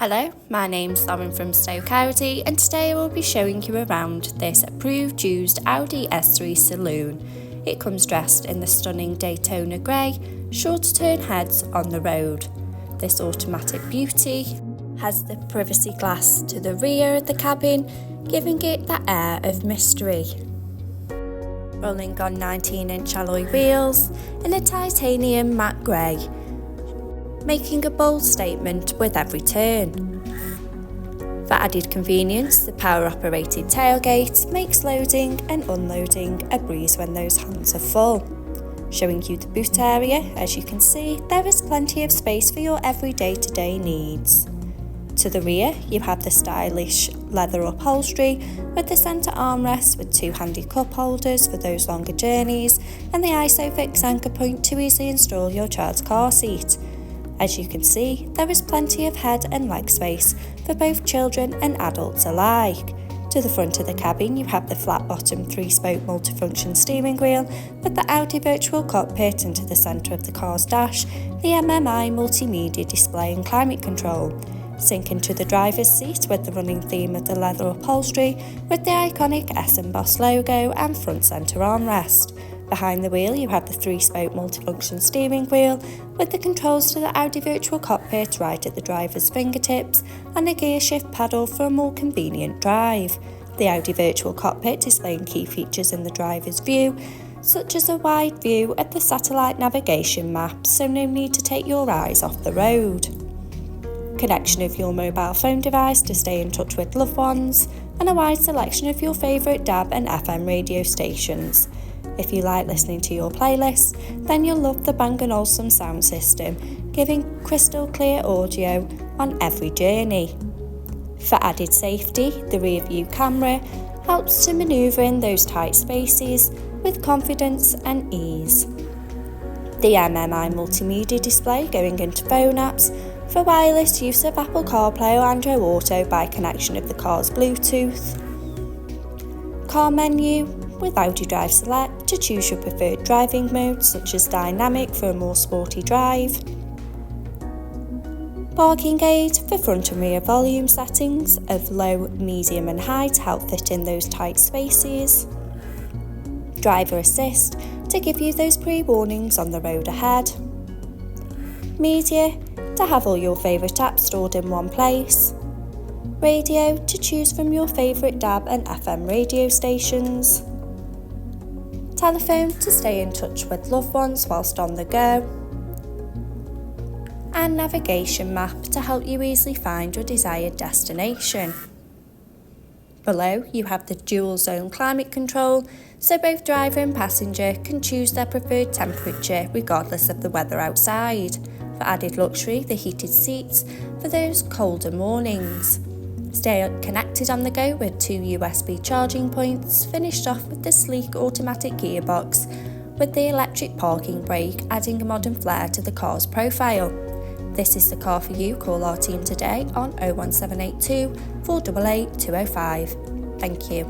Hello, my name's Lauren from Stoke Audi, and today I will be showing you around this approved used Audi S3 Saloon. It comes dressed in the stunning Daytona Grey, sure to turn heads on the road. This automatic beauty has the privacy glass to the rear of the cabin, giving it that air of mystery. Rolling on 19-inch alloy wheels in a titanium matte grey, making a bold statement with every turn. For added convenience, the power-operated tailgate makes loading and unloading a breeze when those hands are full. Showing you the boot area, as you can see, there is plenty of space for your every day-to-day needs. To the rear, you have the stylish leather upholstery with the centre armrest with two handy cup holders for those longer journeys and the ISOFIX anchor point to easily install your child's car seat. As you can see, there is plenty of head and leg space for both children and adults alike. To the front of the cabin, you have the flat-bottom 3-spoke multifunction steering wheel with the Audi virtual cockpit, and to the centre of the car's dash, the MMI multimedia display and climate control. Sink into the driver's seat with the running theme of the leather upholstery with the iconic S embossed logo and front centre armrest. Behind the wheel, you have the 3-spoke multifunction steering wheel with the controls to the Audi virtual cockpit right at the driver's fingertips and a gear shift paddle for a more convenient drive. The Audi virtual cockpit displaying key features in the driver's view, such as a wide view of the satellite navigation map, so no need to take your eyes off the road. Connection of your mobile phone device to stay in touch with loved ones, and a wide selection of your favourite DAB and FM radio stations. If you like listening to your playlist, then you'll love the Bang & Olufsen sound system, giving crystal clear audio on every journey. For added safety, the rear view camera helps to manoeuvre in those tight spaces with confidence and ease. The MMI multimedia display going into phone apps for wireless use of Apple CarPlay or Android Auto by connection of the car's Bluetooth. Car menu with Audi Drive Select to choose your preferred driving mode, such as dynamic for a more sporty drive. Parking aid for front and rear volume settings of low, medium and high to help fit in those tight spaces. Driver assist to give you those pre-warnings on the road ahead. Media to have all your favourite apps stored in one place. Radio to choose from your favourite DAB and FM radio stations. Telephone to stay in touch with loved ones whilst on the go. And navigation map to help you easily find your desired destination. Below, you have the dual zone climate control, so both driver and passenger can choose their preferred temperature regardless of the weather outside. For added luxury, the heated seats for those colder mornings. Stay connected on the go with 2 USB charging points, finished off with the sleek automatic gearbox with the electric parking brake, adding a modern flair to the car's profile. This is the car for you. Call our team today on 01782 488 205. Thank you.